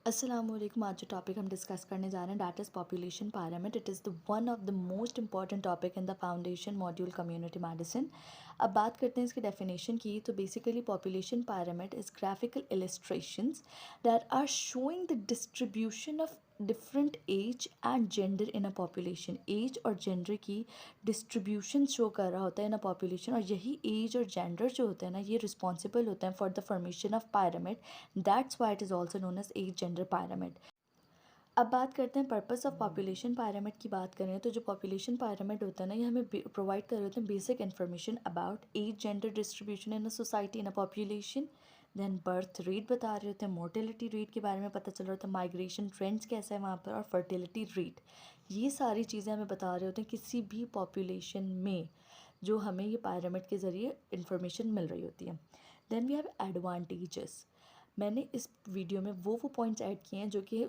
अस्सलामुअलैकुम। आज जो टॉपिक हम डिस्कस करने जा रहे हैं that is population pyramid। It is the one of the most important topic in the foundation module community medicine. अब बात करते हैं इसकी डेफिनेशन की। तो basically population pyramid is graphical illustrations that are showing the distribution of different age and gender in a population. Age और gender की distribution show कर रहा होता है इन अ पॉपुलेशन, और यही एज और जेंडर जो होते हैं ना, ये रिस्पॉन्सिबल होते हैं for the formation of pyramid। That's why it is also known as age gender pyramid। अब बात करते हैं पर्पस ऑफ पॉपुलेशन pyramid की। बात करें तो जो पॉपुलेशन pyramid होता है ना, ये हमें प्रोवाइड कर रहे होते हैं basic information about age gender distribution in a society in a population. Then birth rate बता रहे होते हैं, मोर्टेलिटी रेट के बारे में पता चल रहा होता है, माइग्रेशन ट्रेंड्स कैसा है वहाँ पर, और फर्टिलिटी रेट। ये सारी चीज़ें हमें बता रहे होते हैं किसी भी पॉपुलेशन में, जो हमें ये pyramid के ज़रिए इन्फॉर्मेशन मिल रही होती है। Then we have advantages. मैंने इस वीडियो में वो पॉइंट्स ऐड किए हैं जो कि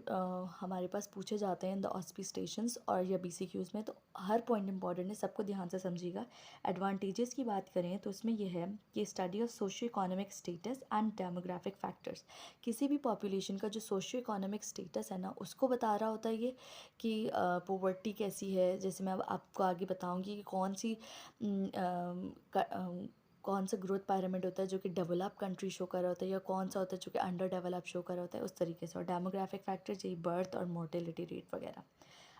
हमारे पास पूछे जाते हैं इन द ऑस्पी स्टेशंस और या BCQs में। तो हर पॉइंट इंपॉर्टेंट है, सबको ध्यान से समझिएगा। एडवांटेजेस की बात करें तो उसमें यह है कि study of socio economic status and demographic factors. किसी भी पॉपुलेशन का जो सोशियो इकोनॉमिक स्टेटस है ना, उसको बता रहा होता है ये कि पोवर्टी कैसी है। जैसे मैं अब आपको आगे बताऊँगी कि कौन सा ग्रोथ pyramid होता है जो कि डेवलप कंट्री शो कर रहा होता है, या कौन सा होता है जो कि अंडर डेवलप शो कर रहा होता है, उस तरीके से। और डेमोग्राफिक फैक्टर्स यही बर्थ और मोर्टेलिटी रेट वगैरह।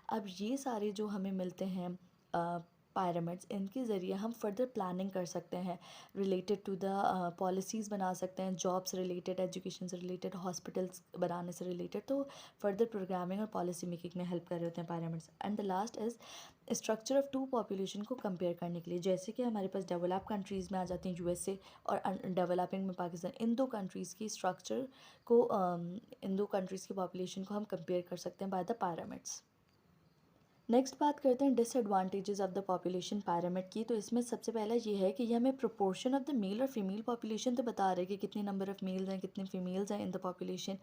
अब ये सारे जो हमें मिलते हैं pyramid's, इनके ज़रिए हम फर्दर प्लानिंग कर सकते हैं रिलेटेड टू द पॉलिसीज़ बना सकते हैं, जॉब्स रिलेटेड, एजुकेशन से रिलेटेड, हॉस्पिटल्स बनाने से रिलेटेड। तो फर्दर प्रोग्रामिंग और पॉलिसी मेकिंग में हेल्प कर रहे होते हैं pyramid's। And the last is structure of two population को कंपेयर करने के लिए। जैसे कि हमारे पास डेवलप कंट्रीज़ में आ जाती हैं USA, और डेवलपिंग में पाकिस्तान। इन दो कंट्रीज़ की स्ट्रक्चर को इन दो कंट्रीज़ की पॉपुलेशन को हम कंपेयर कर सकते हैं बाय द pyramid's। नेक्स्ट बात करते हैं disadvantages of the population pyramid की। तो इसमें सबसे पहला ये है कि ये हमें प्रोपोर्शन ऑफ द मेल और फीमेल पॉपुलेशन तो बता रहे हैं कि कितने नंबर ऑफ़ मेल्स हैं, कितने फीमेल्स हैं इन द पॉपुलेशन।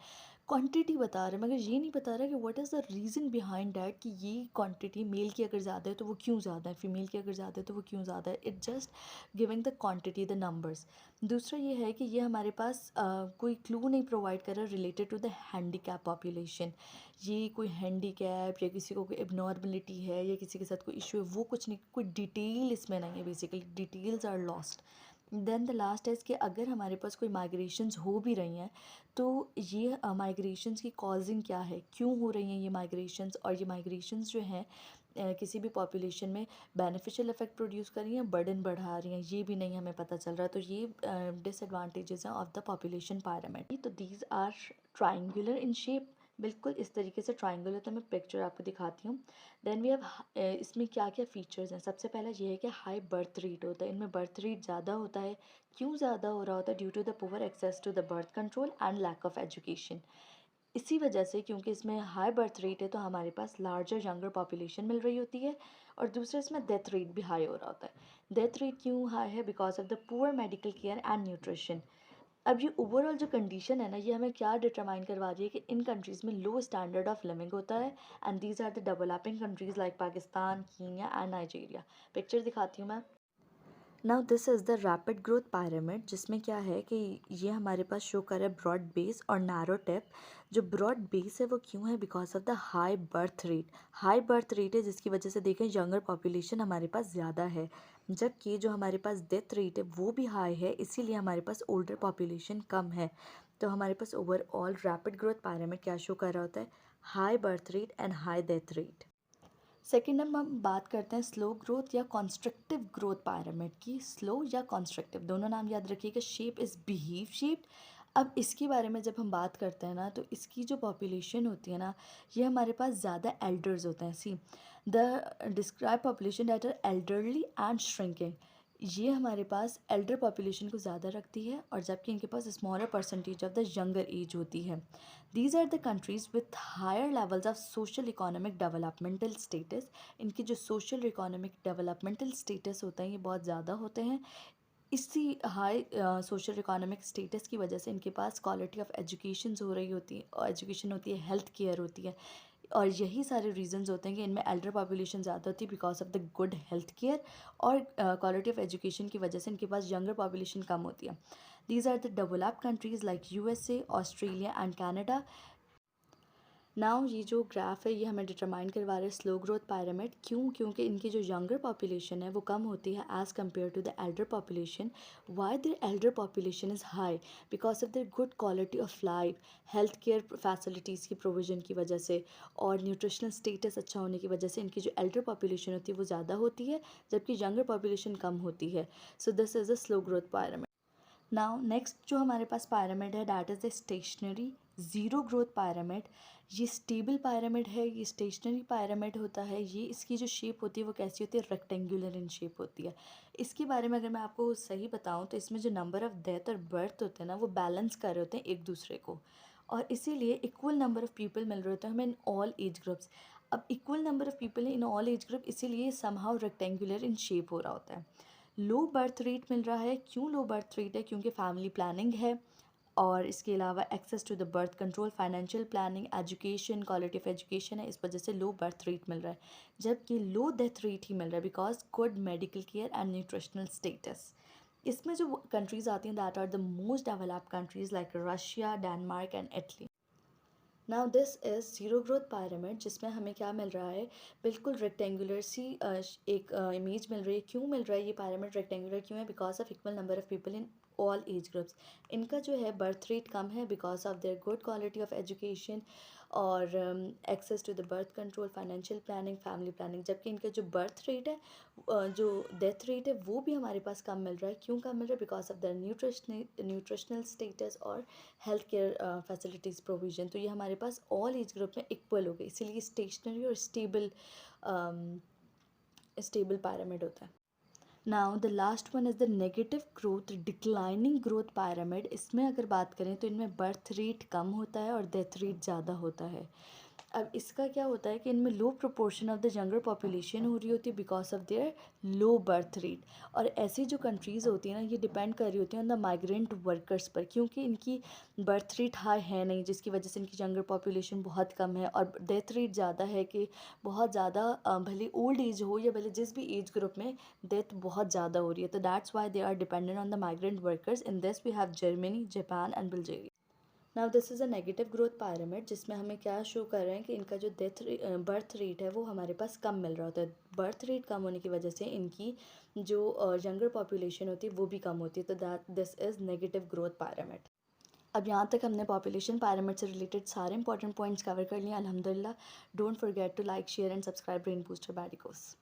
क्वांटिटी बता रहे हैं, मगर ये नहीं बता रहा कि what is the reason behind that, कि ये क्वांटिटी मेल की अगर ज़्यादा है तो वो क्यों ज़्यादा है, फीमेल की अगर ज़्यादा है तो वो क्यों ज़्यादा है। It just giving the quantity, the numbers. दूसरा ये है कि ये हमारे पास कोई क्लू नहीं प्रोवाइड कर रहा related to the handicap population. ये कोई हैंडीकैप या किसी को कोई एबनॉर्मलिटी है या किसी के साथ कोई इशू है, वो कुछ नहीं, कोई डिटेल इसमें नहीं है। Basically details are lost. Then the last है कि अगर हमारे पास कोई माइग्रेशंस हो भी रही हैं, तो ये माइग्रेशंस की कॉजिंग क्या है, क्यों हो रही हैं ये माइग्रेशंस, और ये माइग्रेशंस जो हैं किसी भी पॉपुलेशन में बेनिफिशियल इफेक्ट प्रोड्यूस कर रही हैं, बर्डन बढ़ा रही हैं, ये भी नहीं हमें पता चल रहा। तो ये डिसएडवांटेजेस हैं ऑफ द पॉपुलेशन pyramid। तो these are triangular in shape, बिल्कुल इस तरीके से ट्राइंगुलर। तो मैं पिक्चर आपको दिखाती हूँ। देन वी हैव इसमें क्या क्या फ़ीचर्स हैं। सबसे पहला ये है कि हाई बर्थ रेट होता है, इनमें बर्थ रेट ज़्यादा होता है। क्यों ज़्यादा हो रहा होता है? Due to the poor access to the birth control and lack of education. इसी वजह से, क्योंकि इसमें हाई बर्थ रेट है, तो हमारे पास लार्जर यंगर पॉपुलेशन मिल रही होती है। और दूसरा, इसमें डेथ रेट भी हाई हो रहा होता है। डेथ रेट क्यों हाई है? Because of the poor medical care and nutrition. अब ये ओवरऑल जो कंडीशन है ना, ये हमें क्या डिटरमाइन करवा रही है कि इन कंट्रीज़ में लो स्टैंडर्ड ऑफ लिविंग होता है। And these are the developing countries like Pakistan, Kenya and Nigeria. Picture दिखाती हूँ मैं। Now this is the rapid growth pyramid, जिसमें क्या है कि ये हमारे पास शो कर रहा है ब्रॉड बेस और नैरो टिप। जो ब्रॉड बेस है वो क्यों है? Because of the high birth rate. High birth rate है जिसकी वजह से देखें यंगर पॉपुलेशन हमारे पास ज़्यादा है, जबकि जो हमारे पास डेथ रेट है वो भी हाई है, इसीलिए हमारे पास ओल्डर पॉपुलेशन कम है। तो हमारे पास ओवरऑल रैपिड ग्रोथ pyramid क्या शो कर रहा होता है? High birth rate and high death rate. Second हम बात करते हैं स्लो ग्रोथ या कॉन्स्ट्रक्टिव ग्रोथ pyramid की। स्लो या कॉन्स्ट्रक्टिव दोनों नाम याद रखिएगा। Shape is beehive shaped. अब इसके बारे में जब हम बात करते हैं ना, तो इसकी जो पॉपुलेशन होती है ना, ये हमारे पास ज़्यादा एल्डर्स होते हैं। See the describe population that are elderly and shrinking. ये हमारे पास एल्डर पॉपुलेशन को ज़्यादा रखती है, और जबकि इनके पास smaller percentage of the younger age होती है। These are the countries with higher levels of social economic developmental status. इनकी जो सोशल इकोनॉमिक डेवलपमेंटल स्टेटस होते हैं, ये बहुत ज़्यादा होते हैं। इसी हाई सोशल इकोनॉमिक स्टेटस की वजह से इनके पास क्वालिटी ऑफ एजुकेशन हो रही होती है, और एजुकेशन होती है, हेल्थ केयर होती है। और यही सारे रीजंस होते हैं कि इनमें एल्डर पॉपुलेशन ज़्यादा होती है because of the good health care, और क्वालिटी ऑफ एजुकेशन की वजह से इनके पास यंगर पॉपुलेशन कम होती है। These are the developed countries like USA, Australia and Canada. Now ये जो ग्राफ है ये हमें डिटरमाइन करवा रहा है स्लो ग्रोथ पायरामिड। क्यों? क्योंकि इनकी जो यंगर पॉपुलेशन है वो कम होती है as compare to the elder population. Why their elder population is high? Because of their good quality of life, health care facilities की प्रोविजन की वजह से और न्यूट्रिशनल स्टेटस अच्छा होने की वजह से इनकी जो एल्डर पॉपुलेशन होती है वो ज़्यादा होती है, जबकि यंगर पॉपुलेशन कम होती है। So this is a slow growth pyramid. Now next जो हमारे पास पायरामिड है that is the stationary zero growth pyramid. ये स्टेबल पायरामिड है, ये स्टेशनरी पायरामिड होता है। ये इसकी जो शेप होती है वो कैसी होती है? रेक्टेंगुलर इन शेप होती है। इसके बारे में अगर मैं आपको सही बताऊं तो इसमें जो नंबर ऑफ़ डेथ और बर्थ होते हैं ना वो बैलेंस कर रहे होते हैं एक दूसरे को, और इसीलिए इक्वल नंबर ऑफ़ पीपल मिल रहे होते हैं हमें इन ऑल एज ग्रुप्स। अब equal number of people in all age group, इसीलिए समहाउ रेक्टेंगुलर इन शेप हो रहा होता है। लो बर्थ रेट मिल रहा है। क्यों लो बर्थ रेट है? क्योंकि फैमिली प्लानिंग है, और इसके अलावा access to the birth control, financial planning, education, quality of education है, इस वजह से लो बर्थ रेट मिल रहा है। जबकि लो डेथ रेट ही मिल रहा है because good medical care and nutritional status. इसमें जो कंट्रीज़ आती हैं that are the most developed countries like Russia, Denmark and Italy. Now this is zero growth pyramid, जिसमें हमें क्या मिल रहा है? बिल्कुल रेक्टेंगुलर सी एक इमेज मिल रही है। क्यों मिल रहा है ये पायरामिड रेक्टेंगुलर क्यों है? Because of equal number of people in all age groups. इनका जो है बर्थ रेट कम है because of their good quality of education और access to the birth control, financial planning, family planning. जबकि इनका जो बर्थ रेट है, जो डेथ रेट है वो भी हमारे पास कम मिल रहा है। क्यों कम मिल रहा है? Because of the nutritional status और हेल्थ केयर फैसिलिटीज़ प्रोविजन। तो ये हमारे पास ऑल एज ग्रुप में इक्वल हो गई, इसीलिए स्टेशनरी और स्टेबल पायरामिड होता है। Now the last one is the negative growth declining growth pyramid. इसमें अगर बात करें तो इनमें बर्थ रेट कम होता है और डेथ रेट ज़्यादा होता है। अब इसका क्या होता है कि इनमें low proportion of the younger population हो रही होती है because of their low birth rate. और ऐसी जो कंट्रीज़ होती हैं ना ये डिपेंड कर रही होती हैं ऑन द माइग्रेंट वर्कर्स पर, क्योंकि इनकी बर्थ रेट हाई है नहीं, जिसकी वजह से इनकी यंगर पॉपुलेशन बहुत कम है, और डेथ रेट ज़्यादा है कि बहुत ज़्यादा भले ओल्ड एज हो या भले जिस भी एज ग्रुप में डेथ बहुत ज़्यादा हो रही है। तो that's why they are dependent on the migrant workers. In this we have Germany, Japan and Bulgaria. Now this is a negative growth pyramid, जिसमें हमें क्या शो कर रहे हैं कि इनका जो बर्थ रेट है वो हमारे पास कम मिल रहा होता है। बर्थ रेट कम होने की वजह से इनकी जो यंगर पॉपुलेशन होती है वो भी कम होती है। तो that this is negative growth pyramid. अब यहाँ तक हमने पॉपुलेशन पायरामिड से रिलेटेड सारे इंपॉर्टेंट पॉइंट्स कवर कर लिए अल्हम्दुलिल्लाह। Don't forget to like, share and subscribe brain booster बैडिकोस।